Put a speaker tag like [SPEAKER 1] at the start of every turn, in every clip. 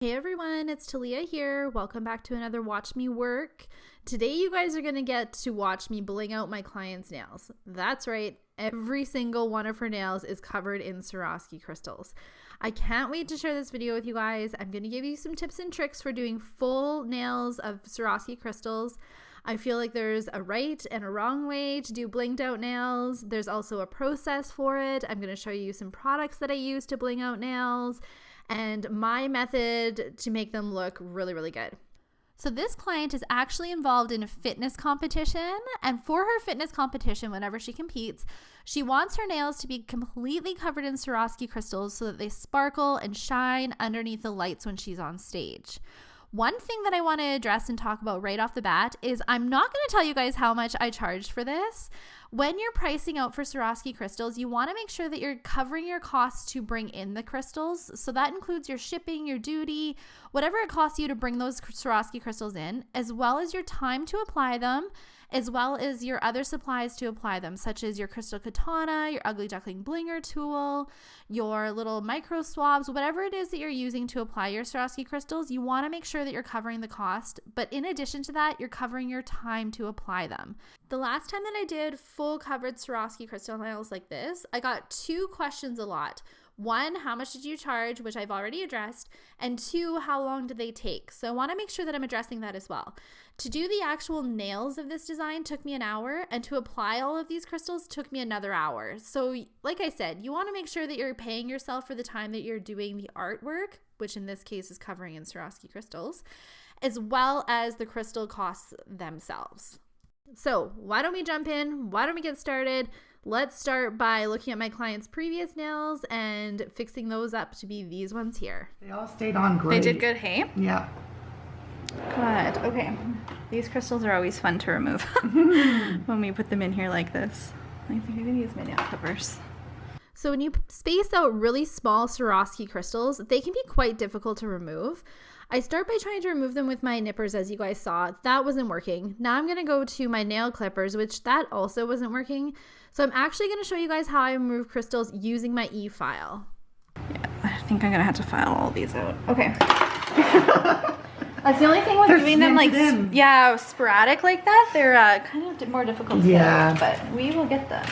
[SPEAKER 1] Hey everyone, it's Talia here. Welcome back to another Watch Me Work. Today you guys are going to get to watch me bling out my client's nails. That's right, every single one of her nails is covered in Swarovski crystals. I can't wait to share this video with you guys. I'm going to give you some tips and tricks for doing full nails of Swarovski crystals. I feel like there's a right and a wrong way to do blinged out nails. There's also a process for it. I'm going to show you some products that I use to bling out nails and my method to make them look really, really good. So this client is actually involved in a fitness competition, and for her fitness competition, whenever she competes, she wants her nails to be completely covered in Swarovski crystals so that they sparkle and shine underneath the lights when she's on stage. One thing that I want to address and talk about right off the bat is I'm not going to tell you guys how much I charged for this. When you're pricing out for Swarovski crystals, you want to make sure that you're covering your costs to bring in the crystals. So that includes your shipping, your duty, whatever it costs you to bring those Swarovski crystals in, as well as your time to apply them, as well as your other supplies to apply them, such as your crystal katana, your ugly duckling blinger tool, your little Microswabs, whatever it is that you're using to apply your Swarovski crystals. You want to make sure that you're covering the cost, but in addition to that, you're covering your time to apply them. The last time that I did full covered Swarovski crystal nails like this, I got two questions a lot. One, how much did you charge, which I've already addressed, and two, how long did they take? So I want to make sure that I'm addressing that as well. To do the actual nails of this design took me an hour, and to apply all of these crystals took me another hour. So like I said, you want to make sure that you're paying yourself for the time that you're doing the artwork, which in this case is covering in Swarovski crystals, as well as the crystal costs themselves. So why don't we jump in? Why don't we get started? Let's start by looking at my client's previous nails and fixing those up to be these ones here.
[SPEAKER 2] They all stayed on great.
[SPEAKER 3] They did good, hey?
[SPEAKER 2] Yeah.
[SPEAKER 3] Good. Okay. These crystals are always fun to remove when we put them in here like this. I think I'm going to use my nail clippers.
[SPEAKER 1] So when you space out really small Swarovski crystals, they can be quite difficult to remove. I start by trying to remove them with my nippers, as you guys saw. That wasn't working. Now I'm going to go to my nail clippers, which that also wasn't working. So I'm actually going to show you guys how I remove crystals using my e-file.
[SPEAKER 3] Yeah, I think I'm going to have to file all these out. Okay. That's the only thing with doing them like, yeah, sporadic like that. They're kind of more difficult to get, but we will get them.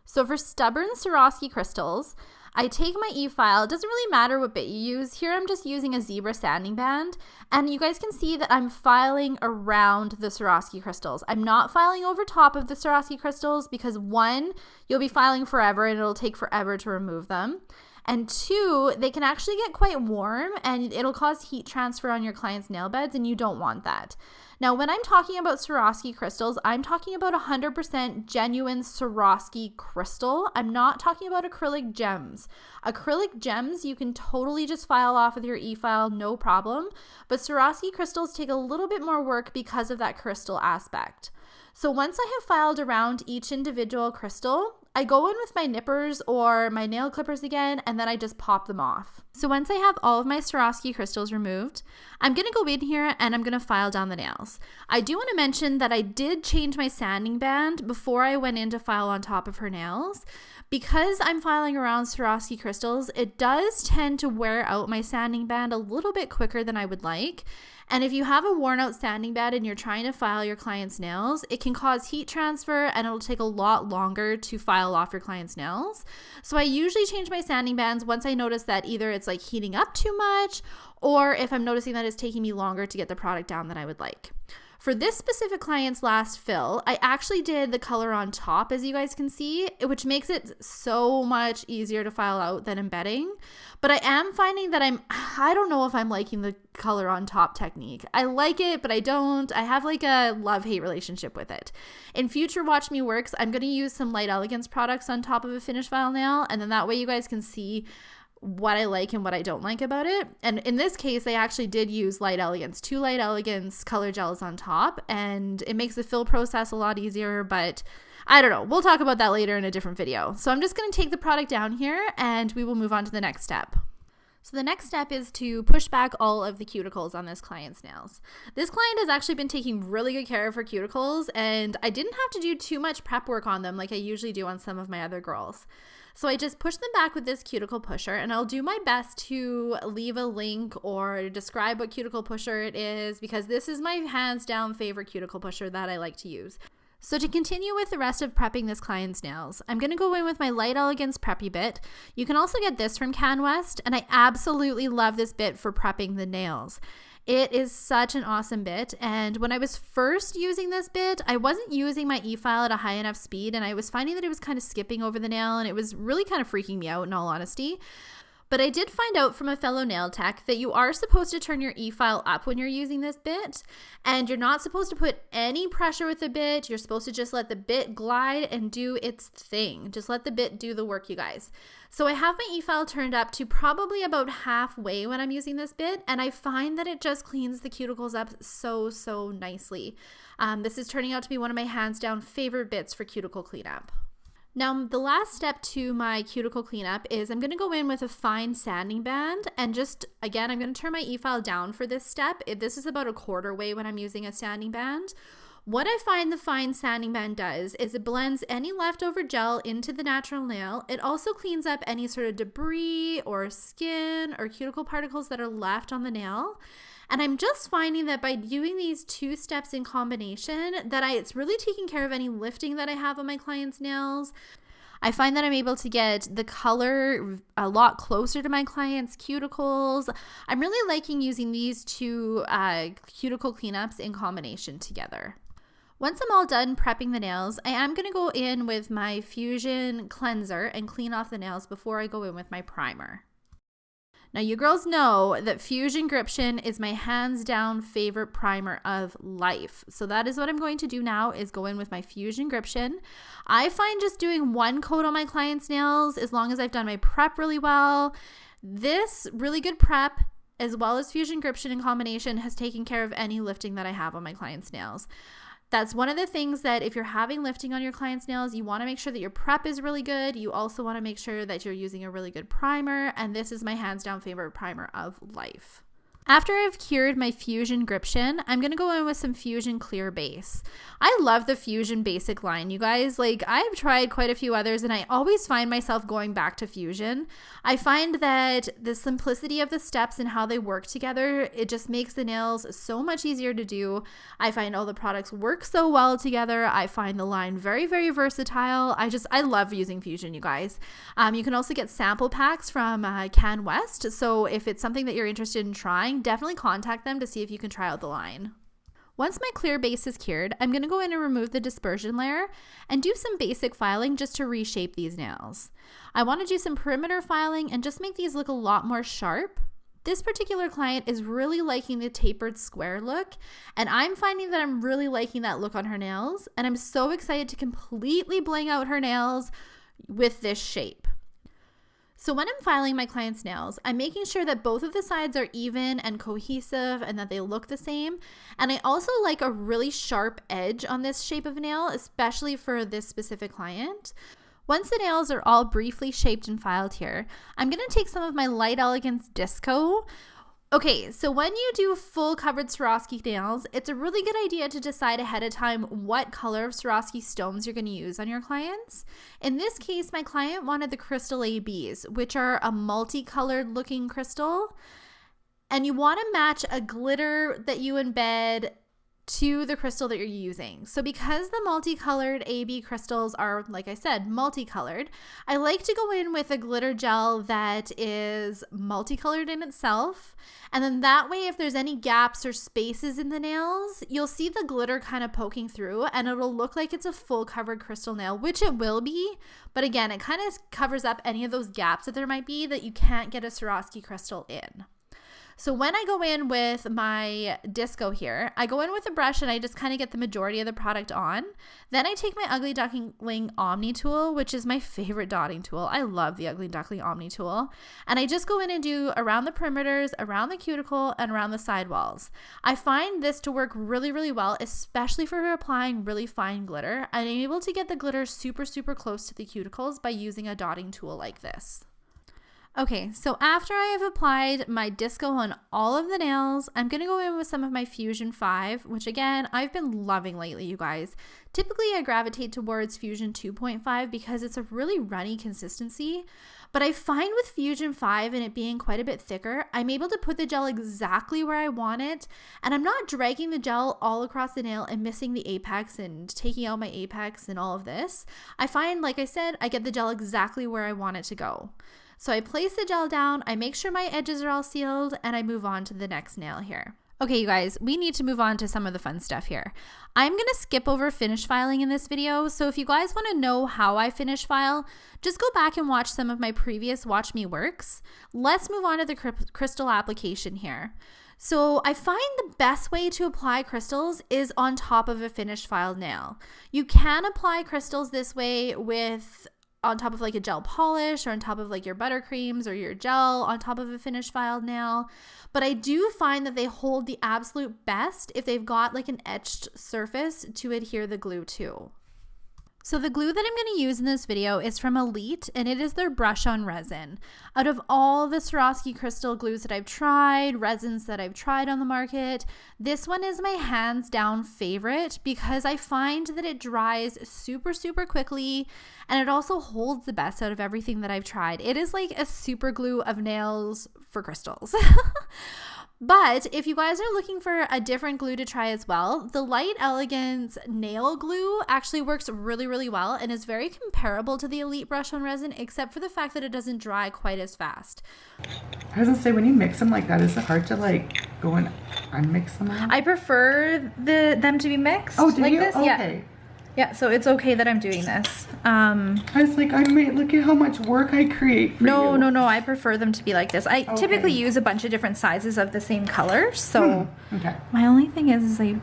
[SPEAKER 1] So for stubborn Swarovski crystals, I take my e-file. It doesn't really matter what bit you use. Here I'm just using a zebra sanding band, and you guys can see that I'm filing around the Swarovski crystals. I'm not filing over top of the Swarovski crystals because one, you'll be filing forever and it'll take forever to remove them. And two, they can actually get quite warm and it'll cause heat transfer on your client's nail beds, and you don't want that. Now, when I'm talking about Swarovski crystals, I'm talking about 100% genuine Swarovski crystal. I'm not talking about acrylic gems. Acrylic gems, you can totally just file off with your e-file, no problem. But Swarovski crystals take a little bit more work because of that crystal aspect. So once I have filed around each individual crystal, I go in with my nippers or my nail clippers again, and then I just pop them off. So once I have all of my Swarovski crystals removed, I'm going to go in here and I'm going to file down the nails. I do want to mention that I did change my sanding band before I went in to file on top of her nails. Because I'm filing around Swarovski crystals, it does tend to wear out my sanding band a little bit quicker than I would like. And if you have a worn out sanding band and you're trying to file your client's nails, it can cause heat transfer and it'll take a lot longer to file off your client's nails. So I usually change my sanding bands once I notice that either it's like heating up too much, or if I'm noticing that it's taking me longer to get the product down than I would like. For this specific client's last fill, I actually did the color on top, as you guys can see, which makes it so much easier to file out than embedding. But I am finding that I don't know if I'm liking the color on top technique. I like it, but I don't. I have like a love-hate relationship with it. In future Watch Me Works, I'm going to use some Light Elegance products on top of a finished file nail, and then that way you guys can see what I like and what I don't like about it. And in this case, I actually did use Light Elegance, 2 Light Elegance color gels on top, and it makes the fill process a lot easier, but I don't know. We'll talk about that later in a different video. So I'm just going to take the product down here and we will move on to the next step. So the next step is to push back all of the cuticles on this client's nails. This client has actually been taking really good care of her cuticles, and I didn't have to do too much prep work on them like I usually do on some of my other girls. So I just push them back with this cuticle pusher, and I'll do my best to leave a link or describe what cuticle pusher it is, because this is my hands down favorite cuticle pusher that I like to use. So to continue with the rest of prepping this client's nails, I'm going to go in with my Light Elegance Preppy bit. You can also get this from Can West, and I absolutely love this bit for prepping the nails. It is such an awesome bit, and when I was first using this bit, I wasn't using my e-file at a high enough speed, and I was finding that it was kind of skipping over the nail, and it was really kind of freaking me out in all honesty. But I did find out from a fellow nail tech that you are supposed to turn your e-file up when you're using this bit, and you're not supposed to put any pressure with the bit. You're supposed to just let the bit glide and do its thing. Just let the bit do the work, you guys. So I have my e-file turned up to probably about halfway when I'm using this bit, and I find that it just cleans the cuticles up so nicely. This is turning out to be one of my hands down favorite bits for cuticle cleanup. Now, the last step to my cuticle cleanup is I'm going to go in with a fine sanding band, and just, again, I'm going to turn my e-file down for this step. This is about a quarter way when I'm using a sanding band. What I find the fine sanding band does is it blends any leftover gel into the natural nail. It also cleans up any sort of debris or skin or cuticle particles that are left on the nail. And I'm just finding that by doing these two steps in combination, that it's really taking care of any lifting that I have on my client's nails. I find that I'm able to get the color a lot closer to my client's cuticles. I'm really liking using these two cuticle cleanups in combination together. Once I'm all done prepping the nails, I am going to go in with my Fusion cleanser and clean off the nails before I go in with my primer. Now, you girls know that Fusion Gription is my hands down favorite primer of life. So that is what I'm going to do now, is go in with my Fusion Gription. I find just doing one coat on my client's nails, as long as I've done my prep really well, this really good prep as well as Fusion Gription in combination has taken care of any lifting that I have on my client's nails. That's one of the things that if you're having lifting on your client's nails, you want to make sure that your prep is really good. You also want to make sure that you're using a really good primer, and this is my hands down favorite primer of life. After I've cured my Fusion Gription, I'm going to go in with some Fusion Clear Base. I love the Fusion Basic line, you guys. Like, I've tried quite a few others, and I always find myself going back to Fusion. I find that the simplicity of the steps and how they work together, it just makes the nails so much easier to do. I find all the products work so well together. I find the line very, very versatile. I love using Fusion, you guys. You can also get sample packs from Can West, so if it's something that you're interested in trying, definitely contact them to see if you can try out the line. Once my clear base is cured, I'm going to go in and remove the dispersion layer and do some basic filing just to reshape these nails. I want to do some perimeter filing and just make these look a lot more sharp. This particular client is really liking the tapered square look, and I'm finding that I'm really liking that look on her nails, and I'm so excited to completely bling out her nails with this shape. So when I'm filing my client's nails, I'm making sure that both of the sides are even and cohesive and that they look the same. And I also like a really sharp edge on this shape of nail, especially for this specific client. Once the nails are all briefly shaped and filed here, I'm going to take some of my Light Elegance Disco. Okay, so when you do full covered Swarovski nails, it's a really good idea to decide ahead of time what color of Swarovski stones you're going to use on your clients. In this case, my client wanted the crystal ABs, which are a multicolored looking crystal. And you want to match a glitter that you embed to the crystal that you're using. So because the multicolored AB crystals are, like I said, multicolored, I like to go in with a glitter gel that is multicolored in itself. And then that way, if there's any gaps or spaces in the nails, you'll see the glitter kind of poking through and it'll look like it's a full covered crystal nail, which it will be. But again, it kind of covers up any of those gaps that there might be that you can't get a Swarovski crystal in. So when I go in with my disco here, I go in with a brush and I just kind of get the majority of the product on. Then I take my Ugly Duckling Omni tool, which is my favorite dotting tool. I love the Ugly Duckling Omni tool. And I just go in and do around the perimeters, around the cuticle, and around the sidewalls. I find this to work really, really well, especially for applying really fine glitter. I'm able to get the glitter super, super close to the cuticles by using a dotting tool like this. Okay, so after I have applied my disco on all of the nails, I'm going to go in with some of my Fusion 5, which again, I've been loving lately, you guys. Typically, I gravitate towards Fusion 2.5 because it's a really runny consistency, but I find with Fusion 5 and it being quite a bit thicker, I'm able to put the gel exactly where I want it, and I'm not dragging the gel all across the nail and missing the apex and taking out my apex and all of this. I find, like I said, I get the gel exactly where I want it to go. So I place the gel down, I make sure my edges are all sealed, and I move on to the next nail here. Okay, you guys, we need to move on to some of the fun stuff here. I'm going to skip over finish filing in this video, so if you guys want to know how I finish file, just go back and watch some of my previous Watch Me Works. Let's move on to the crystal application here. So I find the best way to apply crystals is on top of a finished filed nail. You can apply crystals this way with on top of like a gel polish or on top of like your buttercreams or your gel on top of a finished filed nail. But I do find that they hold the absolute best if they've got like an etched surface to adhere the glue to. So the glue that I'm going to use in this video is from Elite, and it is their brush on resin. Out of all the Swarovski crystal glues that I've tried, resins that I've tried on the market, this one is my hands down favorite because I find that it dries super, super quickly, and it also holds the best out of everything that I've tried. It is like a super glue of nails for crystals. But if you guys are looking for a different glue to try as well, the Light Elegance nail glue actually works really, really well and is very comparable to the Elite brush on resin, except for the fact that it doesn't dry quite as fast.
[SPEAKER 2] I was gonna say, when you mix them like that, is it hard to like go and unmix them all?
[SPEAKER 3] I prefer them to be mixed.
[SPEAKER 2] Oh, do
[SPEAKER 3] like
[SPEAKER 2] you?
[SPEAKER 3] this.
[SPEAKER 2] Okay.
[SPEAKER 3] Yeah, so it's okay that I'm doing this.
[SPEAKER 2] I was like, look at how much work I create for you.
[SPEAKER 3] No, I prefer them to be like this. I typically use a bunch of different sizes of the same color, so
[SPEAKER 2] Okay.
[SPEAKER 3] My only thing is I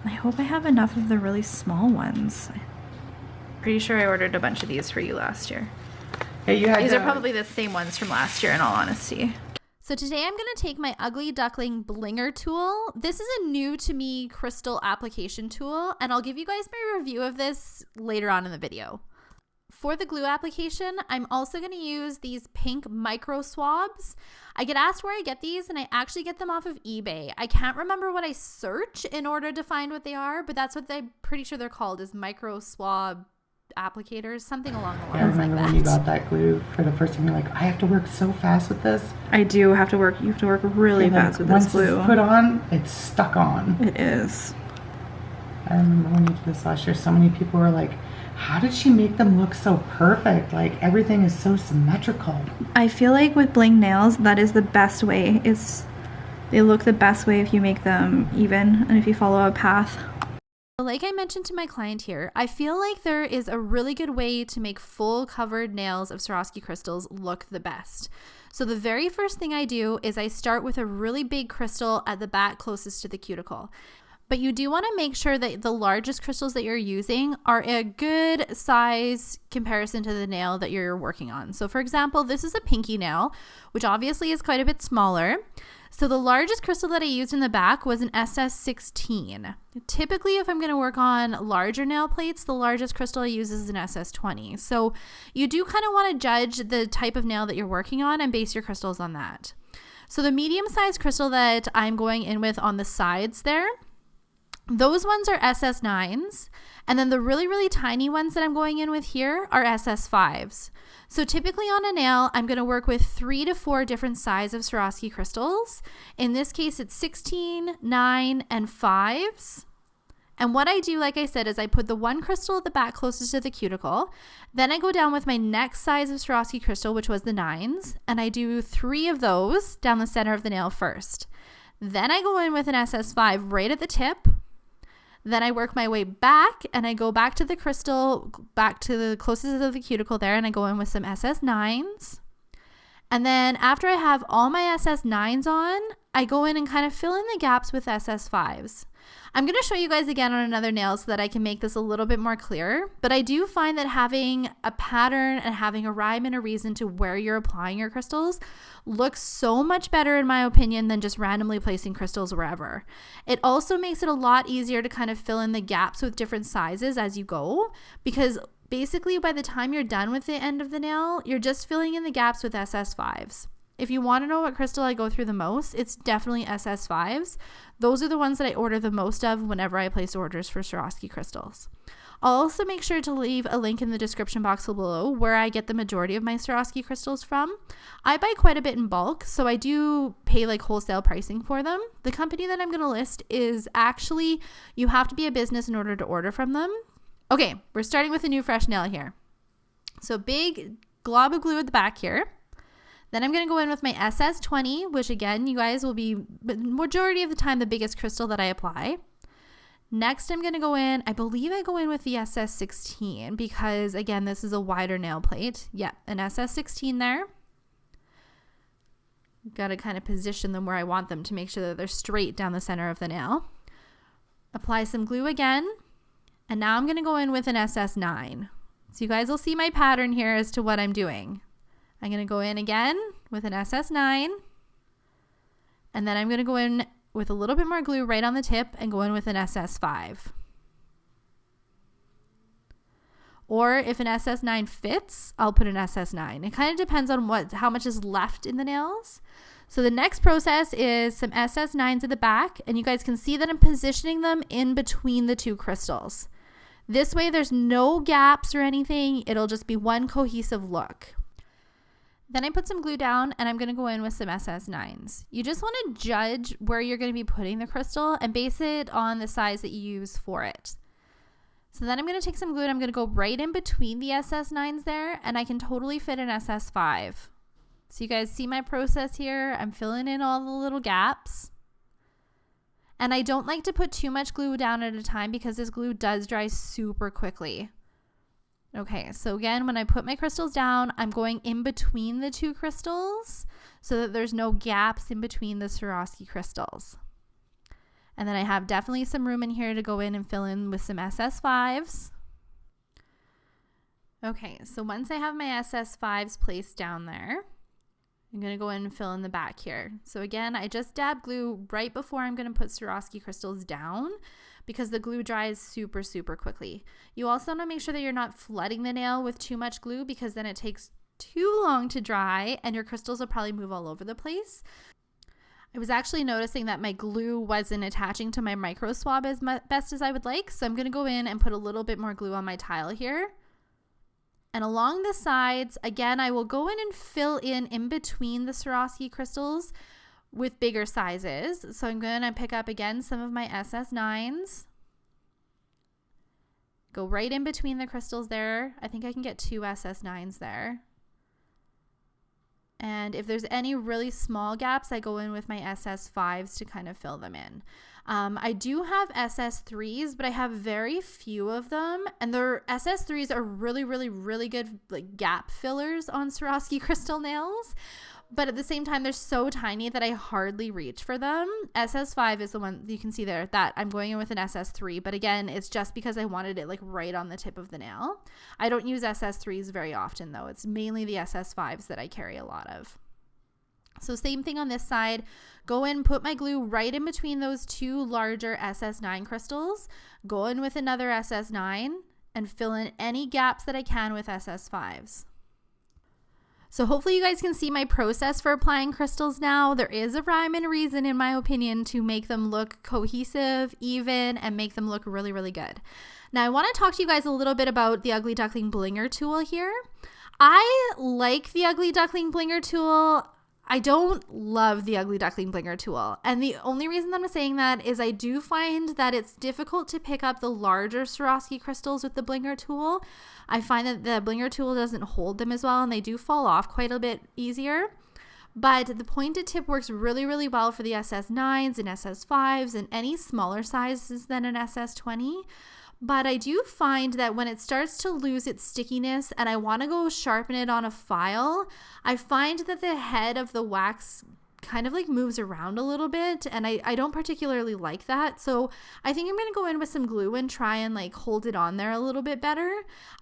[SPEAKER 3] hope I have enough of the really small ones. Pretty sure I ordered a bunch of these for you last year.
[SPEAKER 2] Hey,
[SPEAKER 3] These are probably the same ones from last year, in all honesty.
[SPEAKER 1] So today I'm going to take my Ugly Duckling Blinger tool. This is a new to me crystal application tool, and I'll give you guys my review of this later on in the video. For the glue application, I'm also going to use these pink Microswabs. I get asked where I get these, and I actually get them off of eBay. I can't remember what I search in order to find what they are, but that's what I'm pretty sure they're called, is Microswab applicators, something along the lines
[SPEAKER 2] I remember
[SPEAKER 1] like that.
[SPEAKER 2] when you got that glue for the first time, you're like, I have to work so fast with this.
[SPEAKER 3] I do have to work. You have to work really fast with this glue.
[SPEAKER 2] Once it's put on, it's stuck on.
[SPEAKER 3] It is.
[SPEAKER 2] I remember when you did this last year, so many people were like, how did she make them look so perfect? Like, everything is so symmetrical.
[SPEAKER 3] I feel like with bling nails, that is the best way. They look the best way if you make them even and if you follow a path.
[SPEAKER 1] Like I mentioned to my client here, I feel like there is a really good way to make full covered nails of Swarovski crystals look the best. So the very first thing I do is I start with a really big crystal at the back closest to the cuticle. But you do want to make sure that the largest crystals that you're using are a good size comparison to the nail that you're working on. So for example, this is a pinky nail, which obviously is quite a bit smaller. So the largest crystal that I used in the back was an SS16. Typically, if I'm going to work on larger nail plates, the largest crystal I use is an SS20. So you do kind of want to judge the type of nail that you're working on and base your crystals on that. So the medium-sized crystal that I'm going in with on the sides there, those ones are SS9s, and then the really, really tiny ones that I'm going in with here are SS5s. So typically on a nail, I'm going to work with 3 to 4 different sizes of Swarovski crystals. In this case, it's 16, 9, and 5s. And what I do, like I said, is I put the one crystal at the back closest to the cuticle. Then I go down with my next size of Swarovski crystal, which was the 9s, and I do 3 of those down the center of the nail first. Then I go in with an SS5 right at the tip. Then I work my way back and I go back to the crystal, back to the closest of the cuticle there, and I go in with some SS9s. And then after I have all my SS9s on, I go in and kind of fill in the gaps with SS5s. I'm going to show you guys again on another nail so that I can make this a little bit more clear, but I do find that having a pattern and having a rhyme and a reason to where you're applying your crystals looks so much better in my opinion than just randomly placing crystals wherever. It also makes it a lot easier to kind of fill in the gaps with different sizes as you go, because Basically, by the time you're done with the end of the nail, you're just filling in the gaps with SS5s. If you want to know what crystal I go through the most, it's definitely SS5s. Those are the ones that I order the most of whenever I place orders for Swarovski crystals. I'll also make sure to leave a link in the description box below where I get the majority of my Swarovski crystals from. I buy quite a bit in bulk, so I do pay like wholesale pricing for them. The company that I'm going to list is actually, you have to be a business in order to order from them. Okay, we're starting with a new fresh nail here. So big glob of glue at the back here. Then I'm going to go in with my SS20, which again, you guys will be majority of the time the biggest crystal that I apply. Next, I'm going to go in, I believe I go in with the SS16 because again, this is a wider nail plate. Yeah, an SS16 there. Got to kind of position them where I want them to make sure that they're straight down the center of the nail. Apply some glue again. And now I'm going to go in with an SS9. So you guys will see my pattern here as to what I'm doing. I'm going to go in again with an SS9. And then I'm going to go in with a little bit more glue right on the tip and go in with an SS5. Or if an SS9 fits, I'll put an SS9. It kind of depends on how much is left in the nails. So the next process is some SS9s at the back, and you guys can see that I'm positioning them in between the two crystals. This way there's no gaps or anything. It'll just be one cohesive look. Then I put some glue down and I'm going to go in with some SS9s. You just want to judge where you're going to be putting the crystal and base it on the size that you use for it. So then I'm going to take some glue and I'm going to go right in between the SS9s there, and I can totally fit an SS5. So you guys see my process here. I'm filling in all the little gaps. And I don't like to put too much glue down at a time because this glue does dry super quickly. Okay, so again, when I put my crystals down, I'm going in between the two crystals so that there's no gaps in between the Swarovski crystals. And then I have definitely some room in here to go in and fill in with some SS5s. Okay, so once I have my SS5s placed down there, I'm going to go in and fill in the back here. So again, I just dab glue right before I'm going to put Swarovski crystals down because the glue dries super, super quickly. You also want to make sure that you're not flooding the nail with too much glue because then it takes too long to dry and your crystals will probably move all over the place. I was actually noticing that my glue wasn't attaching to my micro swab as best as I would like. So I'm going to go in and put a little bit more glue on my tile here. And along the sides, again, I will go in and fill in between the Swarovski crystals with bigger sizes. So I'm going to pick up again some of my SS9s. Go right in between the crystals there. I think I can get 2 SS9s there. And if there's any really small gaps, I go in with my SS5s to kind of fill them in. I do have SS3s, but I have very few of them. And their SS3s are really, really, really good like gap fillers on Swarovski crystal nails. But at the same time, they're so tiny that I hardly reach for them. SS5 is the one you can see there that I'm going in with an SS3. But again, it's just because I wanted it like right on the tip of the nail. I don't use SS3s very often though. It's mainly the SS5s that I carry a lot of. So same thing on this side. Go in, put my glue right in between those 2 larger SS9 crystals. Go in with another SS9 and fill in any gaps that I can with SS5s. So hopefully you guys can see my process for applying crystals now. There is a rhyme and a reason, in my opinion, to make them look cohesive, even, and make them look really, really good. Now I want to talk to you guys a little bit about the Ugly Duckling Blinger tool here. I like the Ugly Duckling Blinger tool. I don't love the Ugly Duckling Blinger tool. And the only reason that I'm saying that is I do find that it's difficult to pick up the larger Swarovski crystals with the Blinger tool. I find that the Blinger tool doesn't hold them as well and they do fall off quite a bit easier. But the pointed tip works really, really well for the SS9s and SS5s and any smaller sizes than an SS20. But I do find that when it starts to lose its stickiness and I want to go sharpen it on a file, I find that the head of the wax kind of like moves around a little bit and I don't particularly like that. So I think I'm going to go in with some glue and try and like hold it on there a little bit better.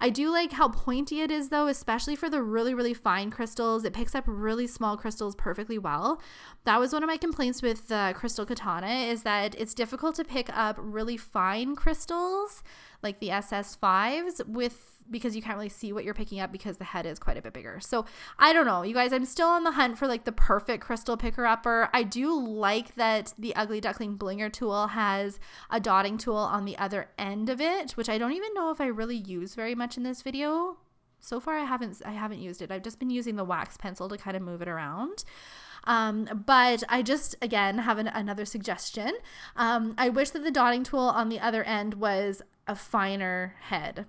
[SPEAKER 1] I do like how pointy it is though, especially for the really, really fine crystals. It picks up really small crystals perfectly well. That was one of my complaints with the Crystal Katana is that it's difficult to pick up really fine crystals like the SS5s because you can't really see what you're picking up because the head is quite a bit bigger. So I don't know, you guys, I'm still on the hunt for like the perfect crystal picker upper. I do like that the Ugly Duckling Blinger tool has a dotting tool on the other end of it, which I don't even know if I really use very much in this video. So far I haven't used it. I've just been using the wax pencil to kind of move it around. But I just, again, have another suggestion. I wish that the dotting tool on the other end was a finer head.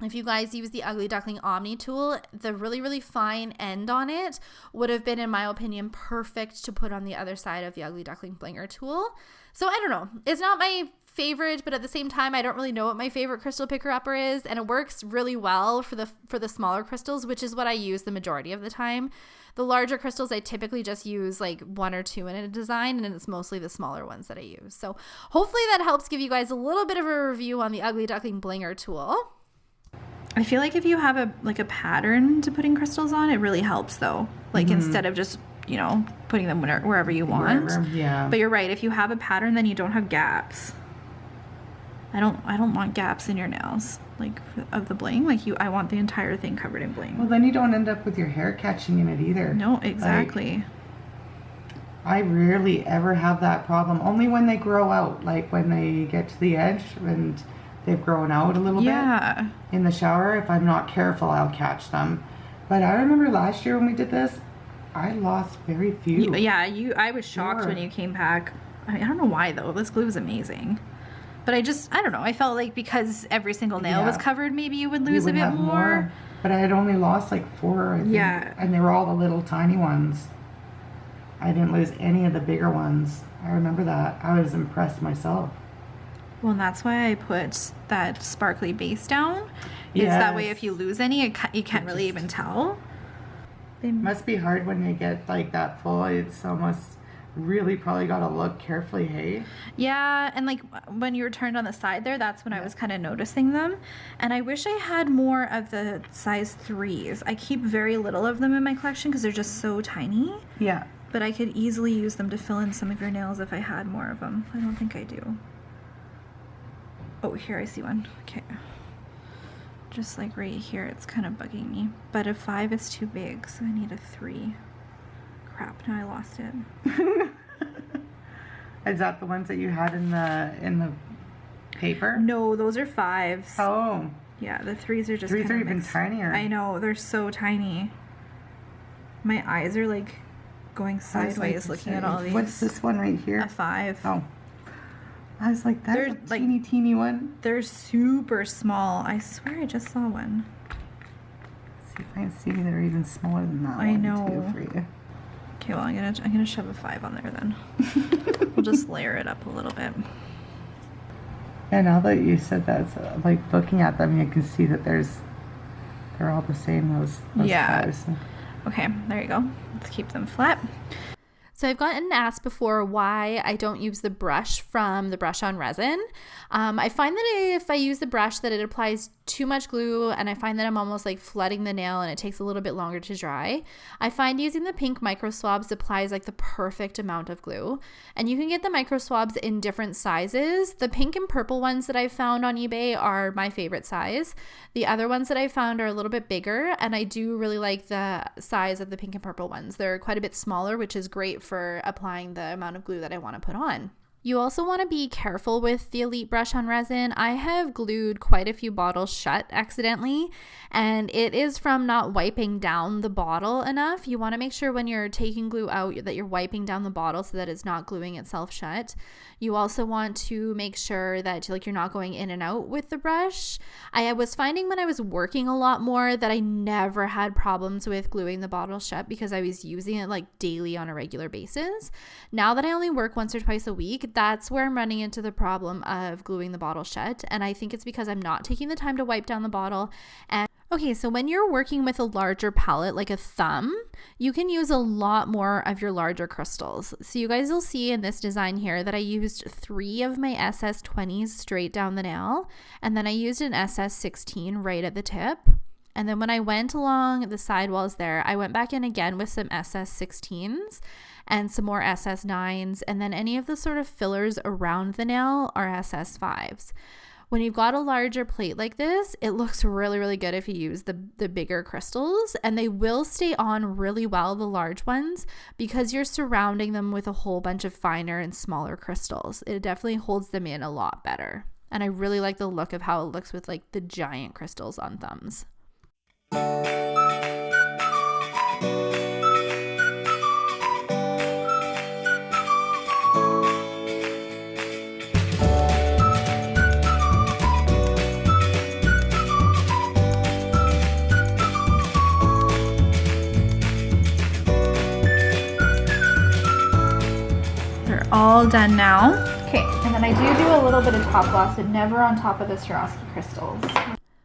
[SPEAKER 1] If you guys use the Ugly Duckling Omni tool, the really, really fine end on it would have been, in my opinion, perfect to put on the other side of the Ugly Duckling Blinger tool. So I don't know. It's not my favorite, but at the same time, I don't really know what my favorite crystal picker upper is, and it works really well for the smaller crystals, which is what I use the majority of the time. The larger crystals, I typically just use like 1 or 2 in a design, and it's mostly the smaller ones that I use. So hopefully that helps give you guys a little bit of a review on the Ugly Duckling Blinger tool.
[SPEAKER 3] I feel like if you have a pattern to putting crystals on, it really helps though. Like instead of just, you know, putting them wherever you want.
[SPEAKER 2] Yeah.
[SPEAKER 3] But you're right. If you have a pattern, then you don't have gaps. I don't want gaps in your nails, like of the bling. Like I want the entire thing covered in bling.
[SPEAKER 2] Well, then you don't end up with your hair catching in it either.
[SPEAKER 3] No, exactly.
[SPEAKER 2] Like, I rarely ever have that problem. Only when they grow out, like when they get to the edge and they've grown out a little bit in the shower. If I'm not careful, I'll catch them. But I remember last year when we did this, I lost very few.
[SPEAKER 3] I was shocked when you came back. I don't know why though. This glue is amazing. But I don't know. I felt like because every single nail was covered, maybe you would lose a bit more.
[SPEAKER 2] But I had only lost like 4, I think. Yeah. And they were all the little tiny ones. I didn't lose any of the bigger ones. I remember that. I was impressed myself.
[SPEAKER 3] Well, and that's why I put that sparkly base down. Is that way if you lose any, you can't really even tell.
[SPEAKER 2] It must be hard when they get like that full. It's almost really probably got to look carefully, hey?
[SPEAKER 3] Yeah, and like when you were turned on the side there, that's when I was kind of noticing them. And I wish I had more of the size 3s. I keep very little of them in my collection because they're just so tiny.
[SPEAKER 2] Yeah.
[SPEAKER 3] But I could easily use them to fill in some of your nails if I had more of them. I don't think I do. Oh, here I see one. Okay. Just like right here, it's kind of bugging me. But a 5 is too big, so I need a 3. Crap, now I lost it.
[SPEAKER 2] Is that the ones that you had in the paper?
[SPEAKER 3] No, those are 5s.
[SPEAKER 2] Oh.
[SPEAKER 3] Yeah, the 3s are just
[SPEAKER 2] 3s are even tinier.
[SPEAKER 3] I know, they're so tiny. My eyes are like going sideways looking at all these.
[SPEAKER 2] What's this one right here?
[SPEAKER 3] A 5.
[SPEAKER 2] Oh. I was like, that's a teeny, teeny one.
[SPEAKER 3] They're super small. I swear I just saw one.
[SPEAKER 2] Let's see if I can see they're even smaller than that
[SPEAKER 3] I
[SPEAKER 2] one
[SPEAKER 3] know.
[SPEAKER 2] too for you.
[SPEAKER 3] Okay, well, I'm gonna shove a 5 on there then. We'll just layer it up a little bit.
[SPEAKER 2] And now that you said that, like looking at them, you can see that they're all the same. Those 5s.
[SPEAKER 3] Okay, there you go. Let's keep them flat.
[SPEAKER 1] So I've gotten asked before why I don't use the brush from the brush on resin. I find that if I use the brush that it applies too much glue, and I find that I'm almost like flooding the nail and it takes a little bit longer to dry. I find using the pink Microswabs applies like the perfect amount of glue, and you can get the Microswabs in different sizes. The pink and purple ones that I found on eBay are my favorite size. The other ones that I found are a little bit bigger, and I do really like the size of the pink and purple ones. They're quite a bit smaller, which is great for applying the amount of glue that I want to put on. You also want to be careful with the Elite brush on resin. I have glued quite a few bottles shut accidentally, and it is from not wiping down the bottle enough. You want to make sure when you're taking glue out that you're wiping down the bottle so that it's not gluing itself shut. You also want to make sure that you're not going in and out with the brush. I was finding when I was working a lot more that I never had problems with gluing the bottle shut because I was using it like daily on a regular basis. Now that I only work once or twice a week, that's where I'm running into the problem of gluing the bottle shut, and I think it's because I'm not taking the time to wipe down the bottle. And okay, so when you're working with a larger palette like a thumb, you can use a lot more of your larger crystals. So you guys will see in this design here that I used 3 of my SS20s straight down the nail, and then I used an SS16 right at the tip. And then when I went along the sidewalls there, I went back in again with some SS16s and some more SS9s, and then any of the sort of fillers around the nail are SS5s. When you've got a larger plate like this, it looks really, really good if you use the bigger crystals, and they will stay on really well, the large ones, because you're surrounding them with a whole bunch of finer and smaller crystals. It definitely holds them in a lot better. And I really like the look of how it looks with like the giant crystals on thumbs.
[SPEAKER 3] All done now.
[SPEAKER 1] Okay, and then I do a little bit of top gloss, but never on top of the Swarovski crystals.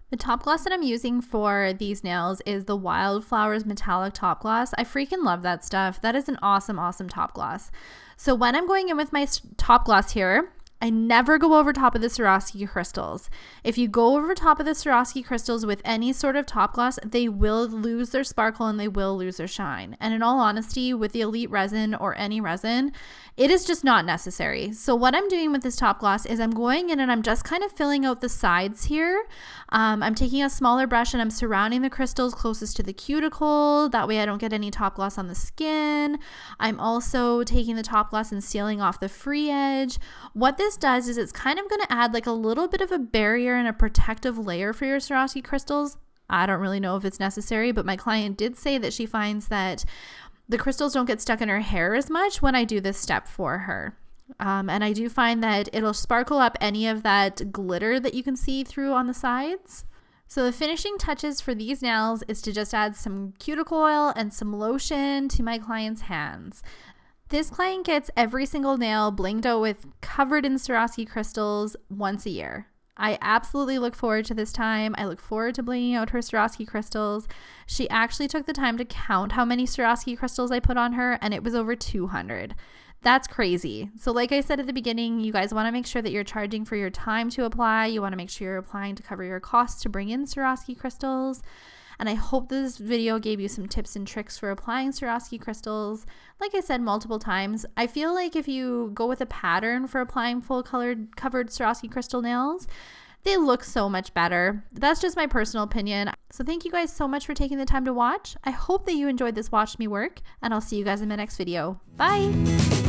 [SPEAKER 1] The top gloss that I'm using for these nails is the Wildflowers Metallic Top Gloss. I freaking love that stuff. That is an awesome, awesome top gloss. So when I'm going in with my top gloss here, I never go over top of the Swarovski crystals. If you go over top of the Swarovski crystals with any sort of top gloss, they will lose their sparkle and they will lose their shine. And in all honesty, with the Elite resin or any resin, it is just not necessary. So what I'm doing with this top gloss is I'm going in and I'm just kind of filling out the sides here. I'm taking a smaller brush and I'm surrounding the crystals closest to the cuticle. That way I don't get any top gloss on the skin. I'm also taking the top gloss and sealing off the free edge. What this does is it's kind of going to add like a little bit of a barrier and a protective layer for your Swarovski crystals. I don't really know if it's necessary, but my client did say that she finds that the crystals don't get stuck in her hair as much when I do this step for her. And I do find that it'll sparkle up any of that glitter that you can see through on the sides. So the finishing touches for these nails is to just add some cuticle oil and some lotion to my client's hands. This client gets every single nail blinged out with covered in Swarovski crystals once a year. I absolutely look forward to this time. I look forward to blinging out her Swarovski crystals. She actually took the time to count how many Swarovski crystals I put on her, and it was over 200. That's crazy. So like I said at the beginning, you guys want to make sure that you're charging for your time to apply. You want to make sure you're applying to cover your costs to bring in Swarovski crystals. And I hope this video gave you some tips and tricks for applying Swarovski crystals. Like I said multiple times, I feel like if you go with a pattern for applying full covered Swarovski crystal nails, they look so much better. That's just my personal opinion. So thank you guys so much for taking the time to watch. I hope that you enjoyed this Watch Me Work, and I'll see you guys in my next video. Bye!